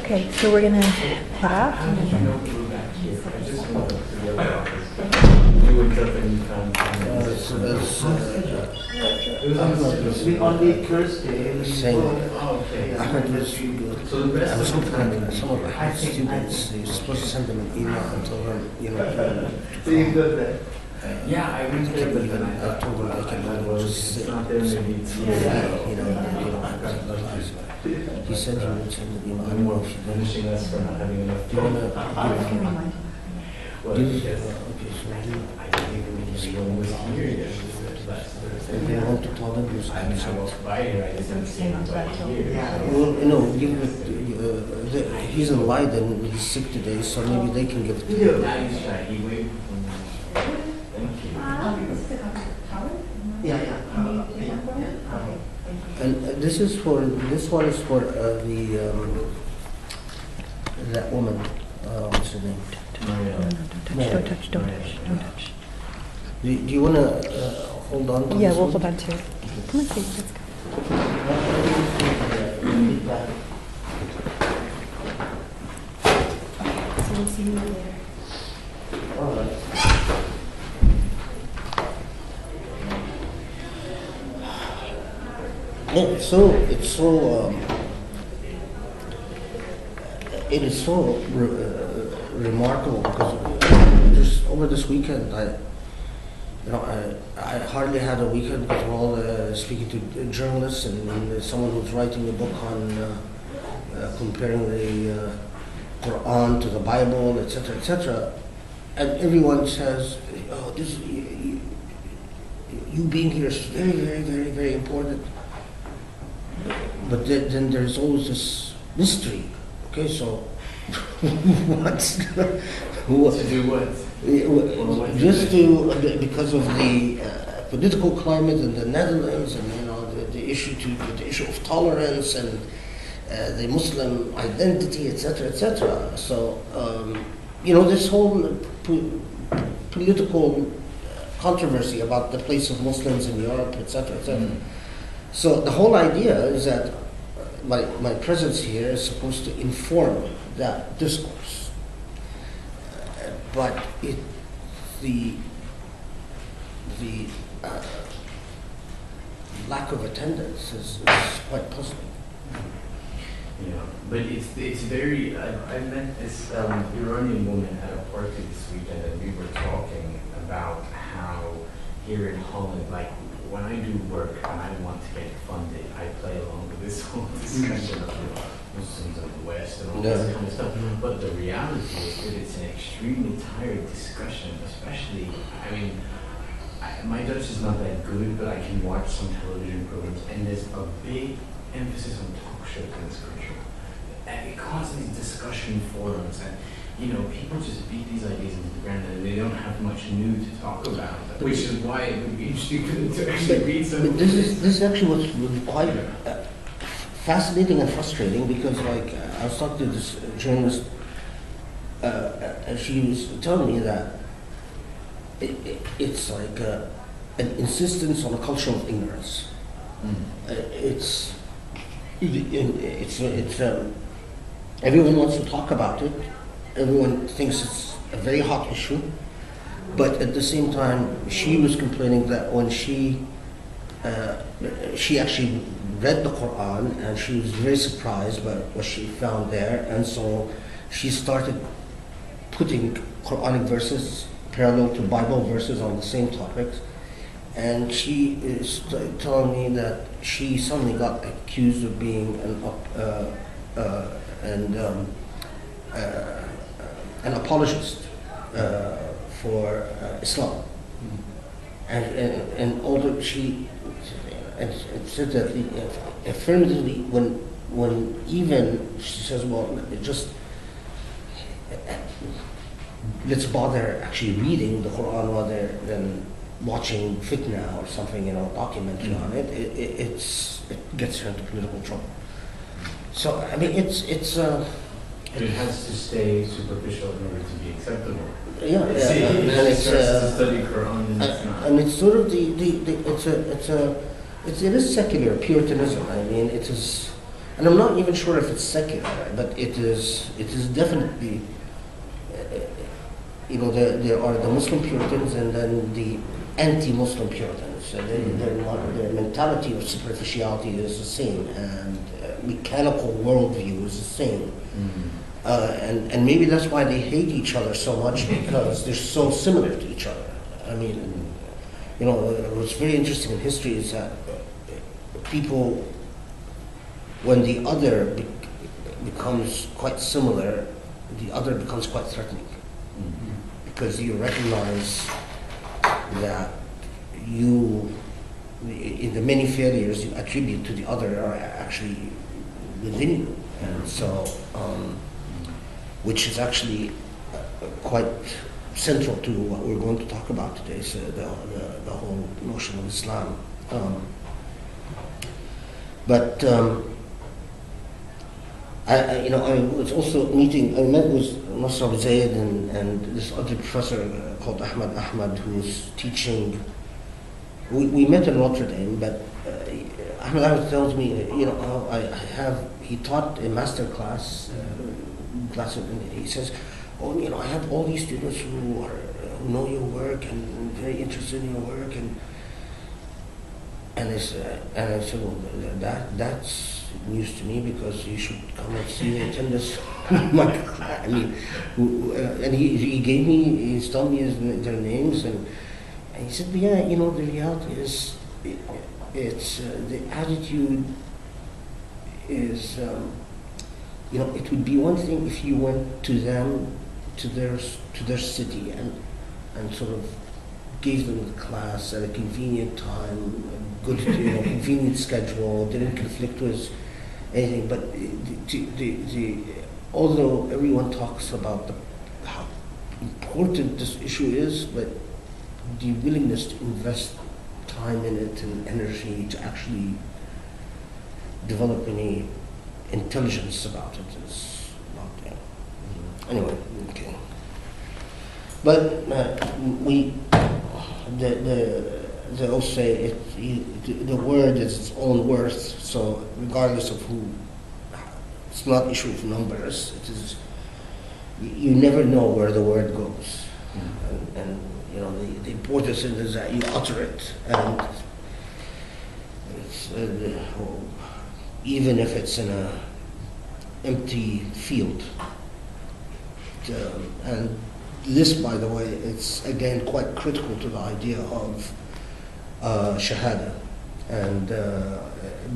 Okay, so we're gonna head out. How did you know we were back here? I just went up to the other office. You would up any time. It was on We only Thursday. Same. Oh, okay. I heard this. So the rest I was of the hoping time. some of my students, you're supposed to send them an email and tell them, So you good there? Yeah, I went there, but then I I thought, told them I can just it's sit. not there, maybe it's You know, you don't have to class. He said he would send an email. I don't know if you punishing us for not having enough. Do you want to Well, do yes. okay, so I think we just go with here yet. do you want to tell them you're I mean, I saying? walked by here, I didn't see him back here. Well, he's in Leiden, he's sick today, so maybe they can give it to him. Now he's shy, he waved. Thank you. Yeah. And this one is for that woman, what's her name? Don't touch. Do you want to hold on to Yeah, this we'll one? hold on to it. Come on, Kate, let's go. So we'll see you later. All right. Yeah, it is so remarkable because just over this weekend, I hardly had a weekend because we're all speaking to journalists and someone who's writing a book on comparing the Quran to the Bible, etc., etc. And everyone says, "Oh, this you being here is very, very, very, very important." But then there's always this mystery. Okay, so what's To do what? just to because of the political climate in the Netherlands and the issue of tolerance and the Muslim identity, etc., etc. So this whole political controversy about the place of Muslims in Europe, etc., etc. So the whole idea is that my presence here is supposed to inform that discourse, but the lack of attendance is quite puzzling. Yeah, but it's very. I met this Iranian woman at a party this weekend, and we were talking about how here in Holland, like when I do work and I want to get funded, I play along with this whole discussion of Muslims of the West and all this kind of stuff. But the reality is that it's an extremely tired discussion, especially. I mean, my Dutch is not that good, but I can watch some television programs, and there's a big emphasis on talk shows in this country. And it causes these discussion forums, and people just beat these ideas into the ground, and they don't have much new to talk about. Which is why it would be interesting to actually read some. But this is actually what's quite fascinating and frustrating because, I was talking to this journalist, and she was telling me that it's like an insistence on a culture of ignorance. Everyone wants to talk about it. Everyone thinks it's a very hot issue, but at the same time, she was complaining that when she actually read the Quran and she was very surprised by what she found there, and so she started putting Quranic verses parallel to Bible verses on the same topics, and she is telling me that she suddenly got accused of being an apologist for Islam, and although she said that affirmatively when even she says, well, just let's bother actually reading the Quran rather than watching fitna or something, documentary on it. It gets her into political trouble. So I mean, it has to stay superficial in order to be acceptable. Yeah, and it's study Quran, and it's sort of it is secular Puritanism. I mean, it is and I'm not even sure if it's secular, but it is definitely, there are the Muslim Puritans and then the anti-Muslim Puritans. Their mentality of superficiality is the same, and mechanical worldview is the same. And maybe that's why they hate each other so much, because they're so similar to each other. I mean, what's very interesting in history is that people, when the other becomes quite similar, the other becomes quite threatening. Because you recognize that in the many failures you attribute to the other are actually within you. And so, which is actually quite central to what we're going to talk about today, so the whole notion of Islam. I was also I met with Nasr Zaid and this other professor called Ahmad, who's teaching. We met in Notre Dame, but Ahmad tells me, he taught a master class, and he says, I have all these students who know your work and very interested in your work, and I said, well, that's news to me, because you should come and see me, attend this. I mean, and he's telling me their names, and he said, yeah, the reality is, it's the attitude is, it would be one thing if you went to them, to their city, and sort of gave them the class at a convenient time, a good, convenient schedule, didn't conflict with anything. But although everyone talks about how important this issue is, but the willingness to invest time in it and energy to actually develop any intelligence about it is not there. Anyway, okay. But they all say the word is its own worth. So regardless of who, it's not issue of numbers. It is, you never know where the word goes, and the importance is that you utter it, and it's, even if it's in a empty field. And this, by the way, it's again quite critical to the idea of shahada and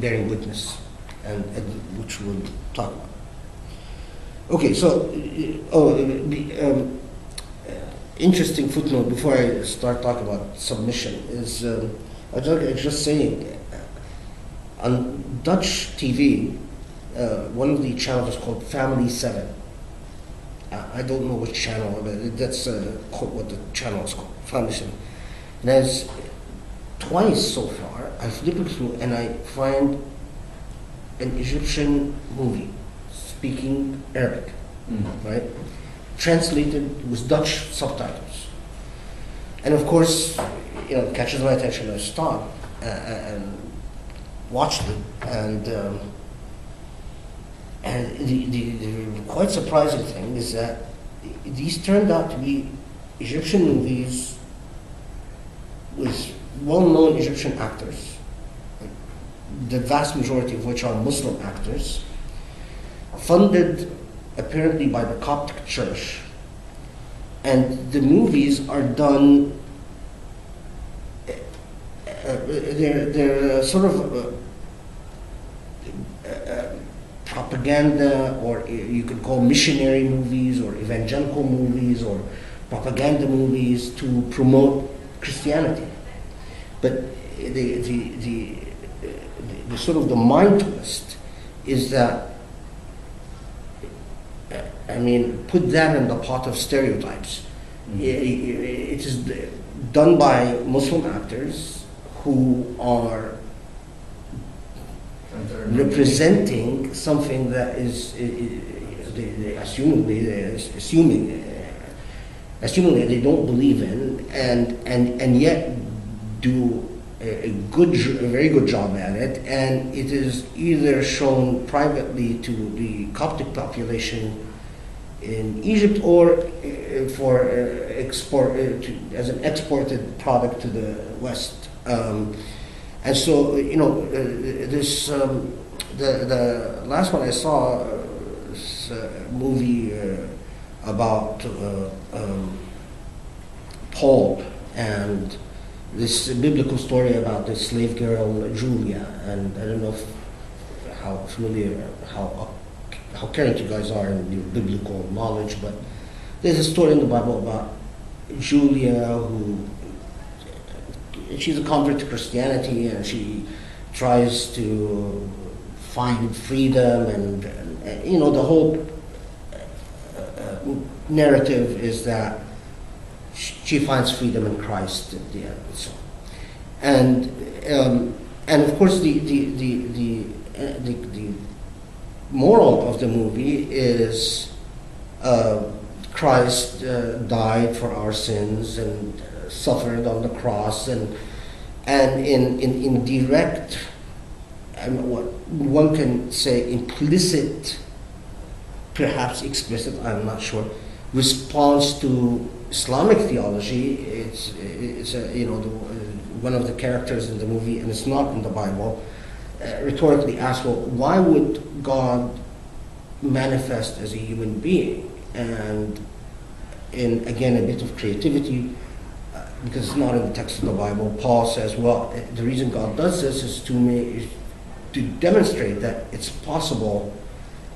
bearing witness, and which we'll talk about. Okay, so interesting footnote before I start talking about submission is I was just saying on Dutch TV, one of the channels is called Family 7. I don't know which channel, but that's what the channel is called, Family 7. And as twice so far, I flip it through and I find an Egyptian movie speaking Arabic, right? Translated with Dutch subtitles. And of course, it catches my attention. I stop and watched it, and the quite surprising thing is that these turned out to be Egyptian movies with well-known Egyptian actors, the vast majority of which are Muslim actors, funded apparently by the Coptic Church, and the movies are done. They're sort of propaganda, or you could call missionary movies, or evangelical movies, or propaganda movies to promote Christianity. But the sort of the mind twist is that, put that in the pot of stereotypes. It is done by Muslim actors who are representing something that is, assumingly they don't believe in, and yet do a very good job at it, and it is either shown privately to the Coptic population in Egypt or for export as an exported product to the West. And so, this the last one I saw was a movie about Paul and this biblical story about the slave girl Julia, and I don't know how familiar, how current you guys are in your biblical knowledge, but there's a story in the Bible about Julia who, she's a convert to Christianity, and she tries to find freedom, and the whole narrative is that she finds freedom in Christ at the end, and so on. And of course the moral of the movie is Christ died for our sins and suffered on the cross, and in direct, what one can say implicit, perhaps explicit, I'm not sure, response to Islamic theology. It's one of the characters in the movie, and it's not in the Bible, rhetorically asks, well, why would God manifest as a human being? And in, again, a bit of creativity, because it's not in the text of the Bible, Paul says, well, the reason God does this is to demonstrate that it's possible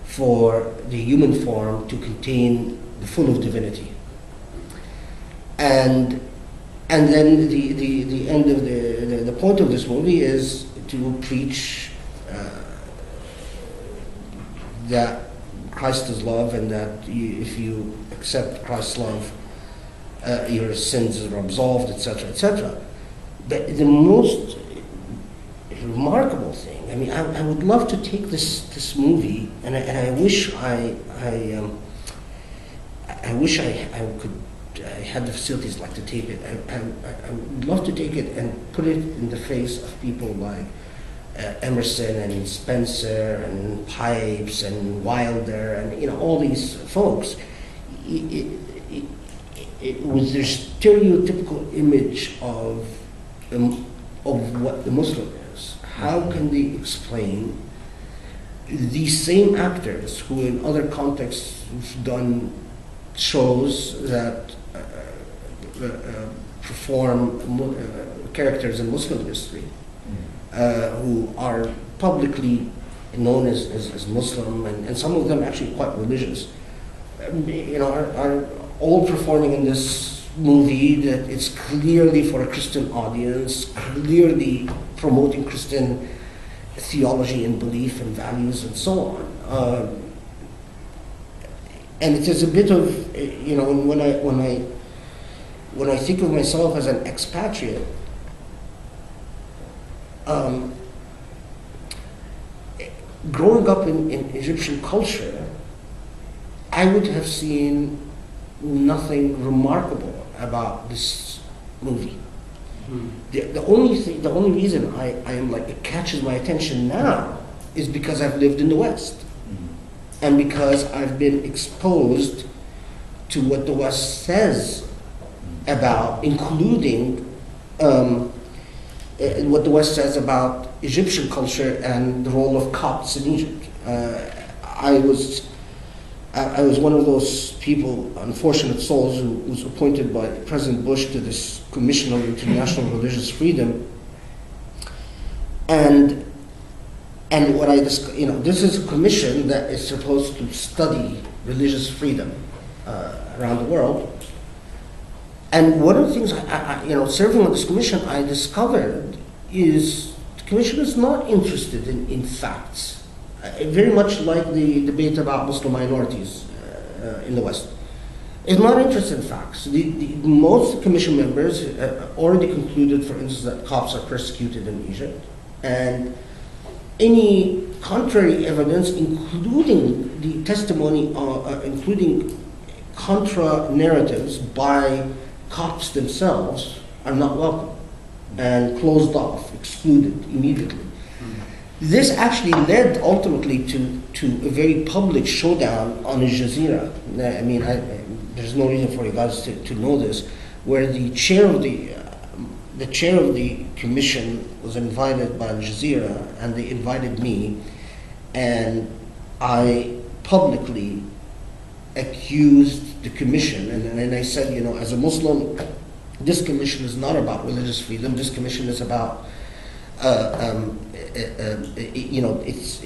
for the human form to contain the full of divinity. And then the end of the point of this movie is to preach that Christ is love, and that if you accept Christ's love, your sins are absolved, etc., etc. But the most remarkable thing, I mean, I would love to take this movie, and I wish I had the facilities like to tape it. I would love to take it and put it in the face of people like Emerson and Spencer and Pipes and Wilder and all these folks. With their stereotypical image of what the Muslim is. How can they explain these same actors who in other contexts have done shows that perform characters in Muslim history, who are publicly known as Muslim, and some of them actually quite religious, are all performing in this movie that it's clearly for a Christian audience, clearly promoting Christian theology and belief and values and so on. And it is a bit of, when I think of myself as an expatriate, growing up in Egyptian culture, I would have seen nothing remarkable about this movie. The only reason I am like, it catches my attention now is because I've lived in the West, and because I've been exposed to what the West says about, including what the West says about Egyptian culture and the role of Copts in Egypt. I was one of those people, unfortunate souls, who was appointed by President Bush to this Commission on International Religious Freedom. And what this is a commission that is supposed to study religious freedom around the world. And one of the things, serving on this commission, I discovered is the commission is not interested in facts. Very much like the debate about Muslim minorities in the West. It's not interested in facts. Most commission members already concluded, for instance, that Copts are persecuted in Egypt, and any contrary evidence, including the testimony, including contra narratives by Copts themselves, are not welcome. and closed off, excluded immediately. This actually led ultimately to a very public showdown on Al Jazeera. I mean, there's no reason for you guys to know this, where the chair of the commission was invited by Al Jazeera, and they invited me, and I publicly accused the commission, and I said, as a Muslim, this commission is not about religious freedom. This commission is about, it's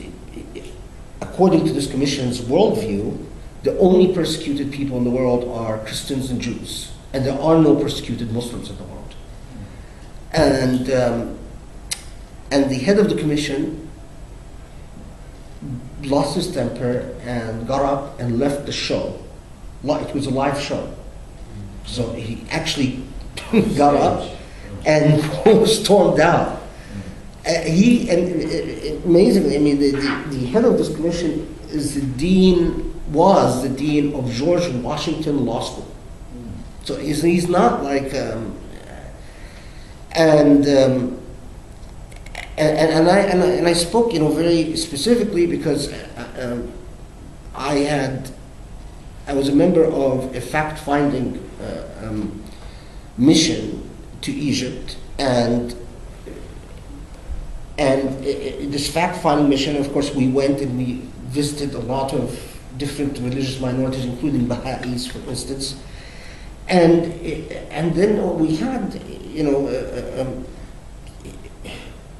according to this commission's worldview, the only persecuted people in the world are Christians and Jews, and there are no persecuted Muslims in the world. And the head of the commission lost his temper and got up and left the show. It was a live show. So he actually got up and stormed out. Amazingly, I mean, the head of this commission was the dean of George Washington Law School. So he's not like, and I spoke, very specifically because I was a member of a fact-finding mission to Egypt, and this fact-finding mission, of course, we went and we visited a lot of different religious minorities, including Baha'is, for instance, and then we had,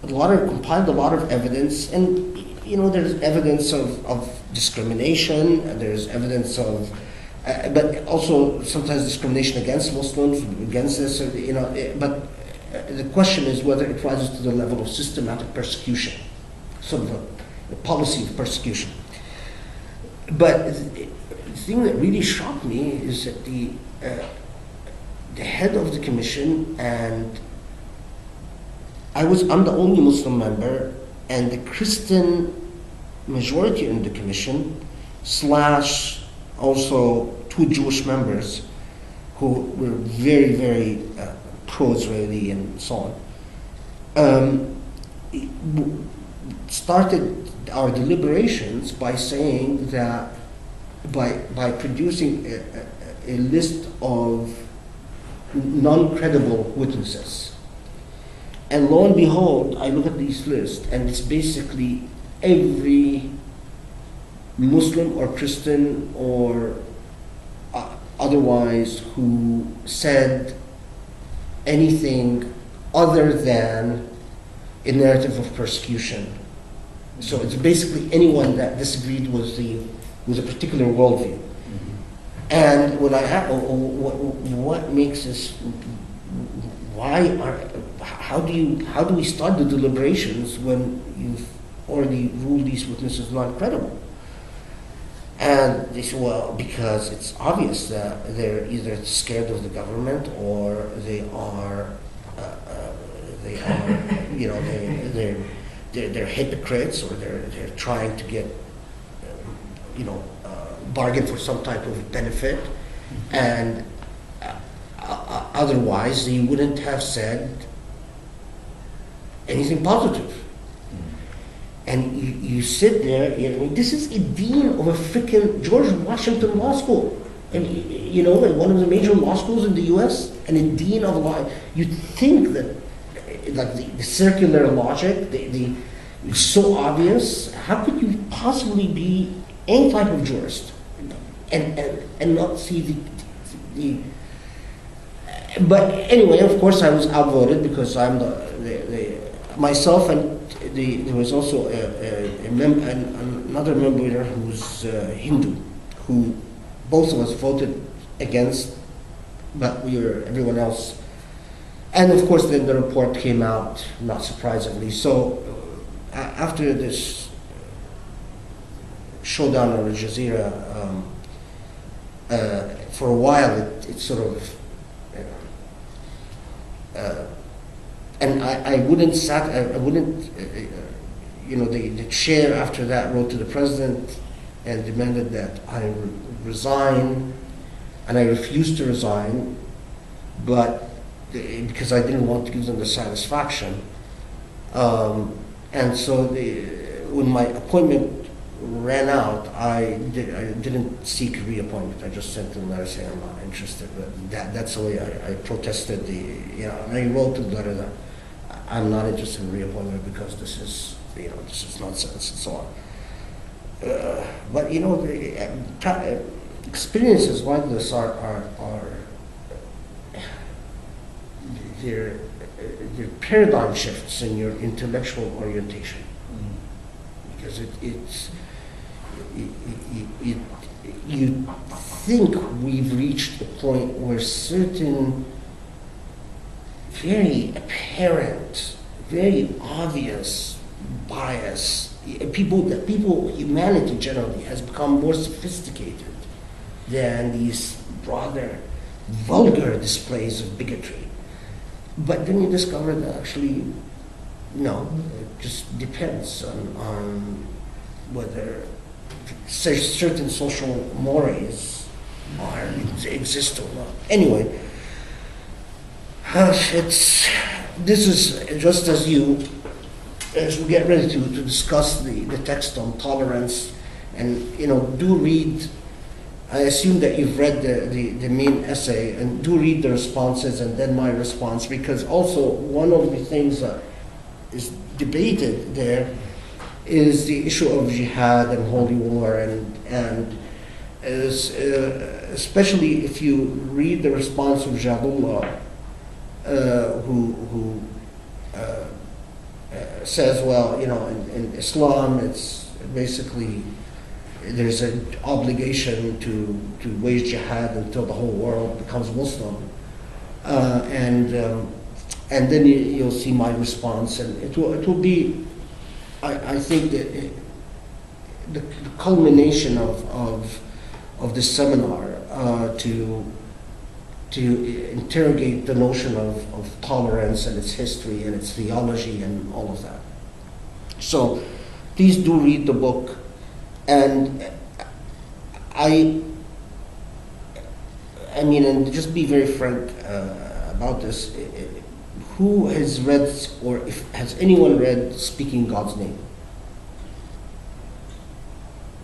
compiled a lot of evidence, and there's evidence of discrimination, and there's evidence of, but also sometimes discrimination against Muslims, against this, but the question is whether it rises to the level of systematic persecution, sort of a policy of persecution. But the thing that really shocked me is that the head of the commission, and I'm the only Muslim member, and the Christian majority in the commission, / also 2 Jewish members who were very, very pro-Israeli and so on, started our deliberations by saying that, by producing a list of non-credible witnesses. And lo and behold, I look at this list, and it's basically every Muslim or Christian or otherwise who said anything other than a narrative of persecution. So it's basically anyone that disagreed with a particular worldview. And when I ask, what makes this? How do we start the deliberations when you've already ruled these witnesses not credible? And they say, well, because it's obvious that they're either scared of the government, or they're hypocrites, or they're trying to get bargain for some type of benefit, and otherwise they wouldn't have said anything positive. And you sit there, this is a dean of a freaking George Washington Law School, and one of the major law schools in the U.S., and a dean of law. You'd think that, like the circular logic, it's so obvious. How could you possibly be any type of jurist and not see the But anyway, of course, I was outvoted because I'm myself, and there was also another member who's Hindu, who both of us voted against, but everyone else. And of course, then the report came out, not surprisingly. So after this showdown on Al Jazeera, for a while, it sort of. And I wouldn't, the chair after that wrote to the president and demanded that I resign, and I refused to resign, but because I didn't want to give them the satisfaction. And so when my appointment ran out, I didn't seek reappointment. I just sent them a letter saying I'm not interested. But that's the way I protested and I wrote to the letter that I'm not interested in reappointment because this is nonsense and so on. But the experiences like this are they're paradigm shifts in your intellectual orientation, because you think we've reached a point where certain very apparent, very obvious bias, humanity generally has become more sophisticated than these rather vulgar displays of bigotry. But then you discover that actually, no, it just depends on whether certain social mores exist or not. Anyway, this is just as we get ready to discuss the text on tolerance, and do read. I assume that you've read the main essay, and do read the responses and then my response, because also one of the things that is debated there is the issue of jihad and holy war, and especially if you read the response of Jadullah, who says, well, in Islam it's basically there's an obligation to wage jihad until the whole world becomes Muslim, and then you'll see my response, and it will be, I think that the culmination of this seminar to interrogate the notion of tolerance and its history and its theology and all of that. So please do read the book. And I mean, and just be very frank about this. Who has read, or has anyone read Speaking God's Name?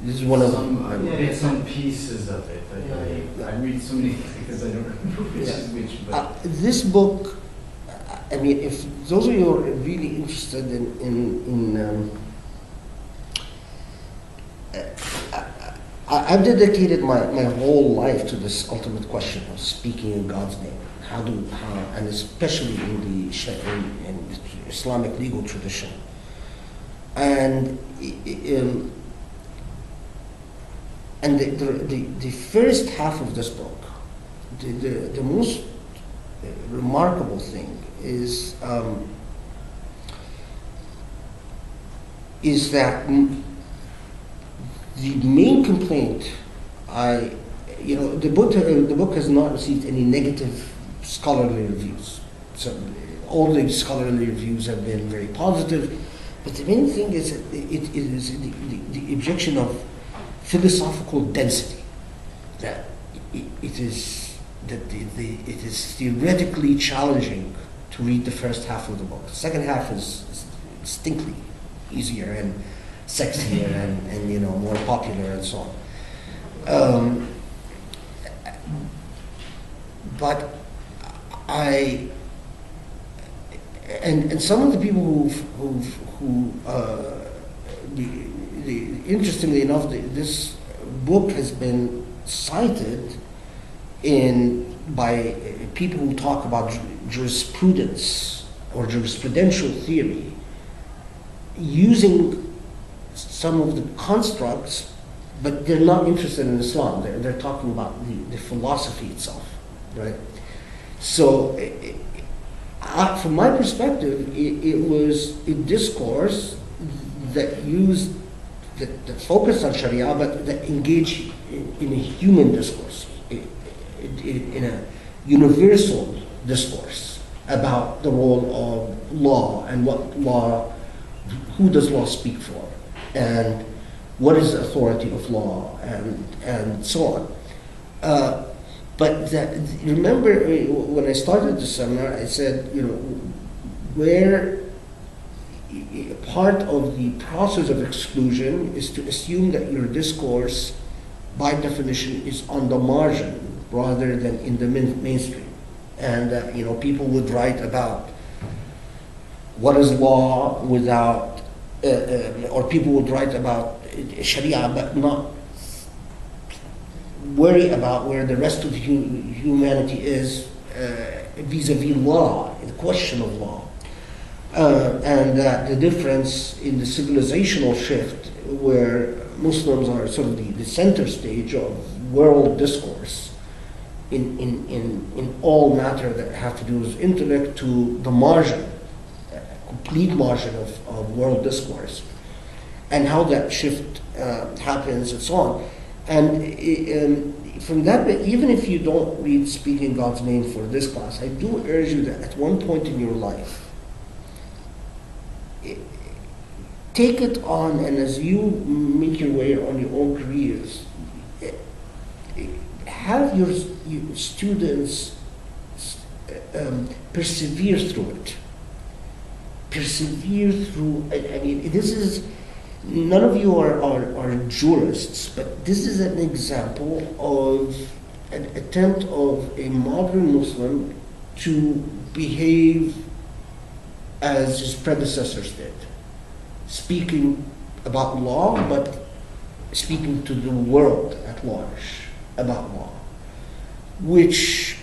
This is one of them. I read some pieces of it. I read so many things because I don't remember which is which. But this book, I mean, if those of you who are really interested in I've dedicated my whole life to this ultimate question of speaking in God's name. And especially in the Islamic legal tradition. And the first half of this book, the most remarkable thing is that the main complaint, the book has not received any negative scholarly reviews. So all the scholarly reviews have been very positive, but the main thing is that it is the objection of philosophical density, that it is theoretically challenging to read the first half of the book. The second half is distinctly easier and sexier and more popular and so on. But and some of the people interestingly enough, this book has been cited by people who talk about jurisprudence or jurisprudential theory, using some of the constructs, but they're not interested in Islam. They're talking about the philosophy itself, right? So, from my perspective, it was a discourse that focused on Sharia, but that engaged in a human discourse, in a universal discourse about the role of law and who does law speak for, and what is the authority of law, and so on. But remember when I started the seminar, I said, where part of the process of exclusion is to assume that your discourse, by definition, is on the margin rather than in the mainstream. And people would write about what is law without, or people would write about Sharia, but not worry about where the rest of humanity is vis-a-vis law, the question of law. And the difference in the civilizational shift, where Muslims are sort of the center stage of world discourse in all matter that have to do with intellect, to the margin, complete margin of world discourse, and how that shift happens and so on. And from that, even if you don't read Speaking God's Name for this class, I do urge you that at one point in your life, take it on, and as you make your way on your own careers, have your students persevere through it. Persevere through, this is, none of you are jurists, but this is an example of an attempt of a modern Muslim to behave as his predecessors did, speaking about law, but speaking to the world at large about law, which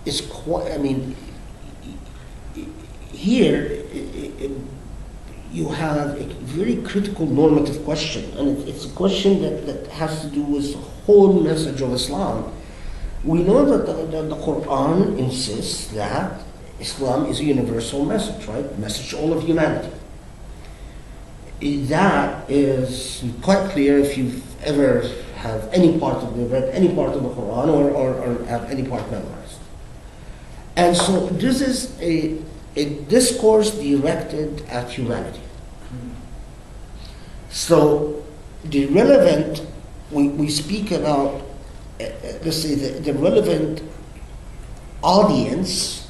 is quite, here you have a very critical normative question, and it's a question that has to do with the whole message of Islam. We know that the Quran insists that Islam is a universal message, right? Message to all of humanity. That is quite clear if you've ever read any part of the Quran or have any part memorized. And so this is a discourse directed at humanity. So the relevant, we speak about, let's say, the relevant audience,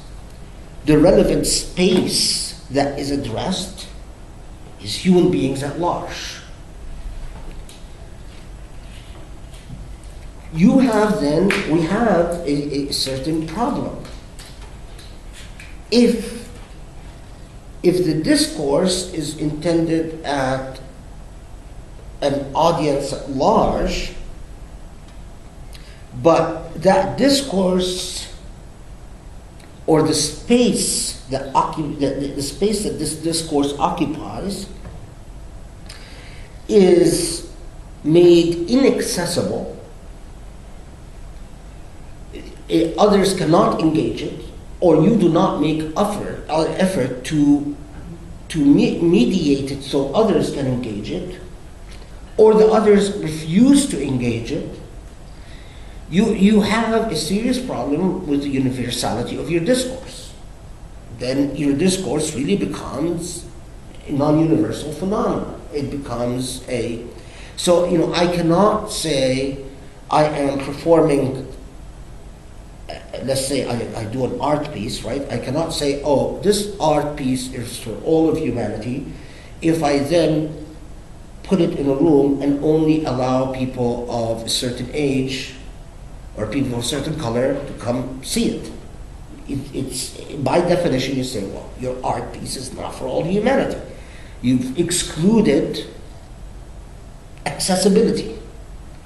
the relevant space that is addressed is human beings at large. We have a certain problem. If the discourse is intended at an audience at large, but that discourse, or the space that the space that this discourse occupies, is made inaccessible, others cannot engage it, or you do not make effort to mediate it so others can engage it, or the others refuse to engage it, you have a serious problem with the universality of your discourse. Then your discourse really becomes a non-universal phenomenon. It becomes so I cannot say I am performing, let's say I do an art piece, right? I cannot say, oh, this art piece is for all of humanity, if I then put it in a room and only allow people of a certain age or people of a certain color to come see it. It's by definition, you say, well, your art piece is not for all humanity. You've excluded accessibility.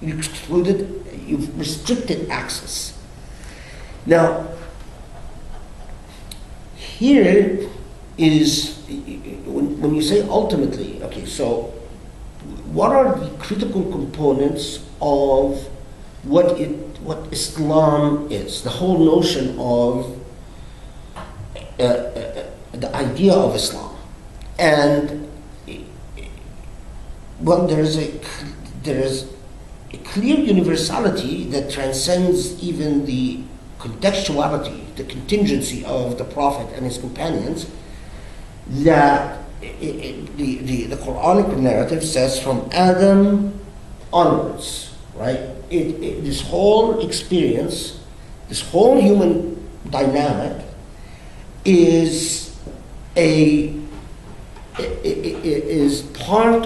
You've restricted access. Now, here is, when you say ultimately, okay, so what are the critical components of what Islam is? The whole notion of the idea of Islam. And well, there is a clear universality that transcends even the contextuality, the contingency of the Prophet and his companions, that the Quranic narrative says from Adam onwards, right? This whole experience, this whole human dynamic is part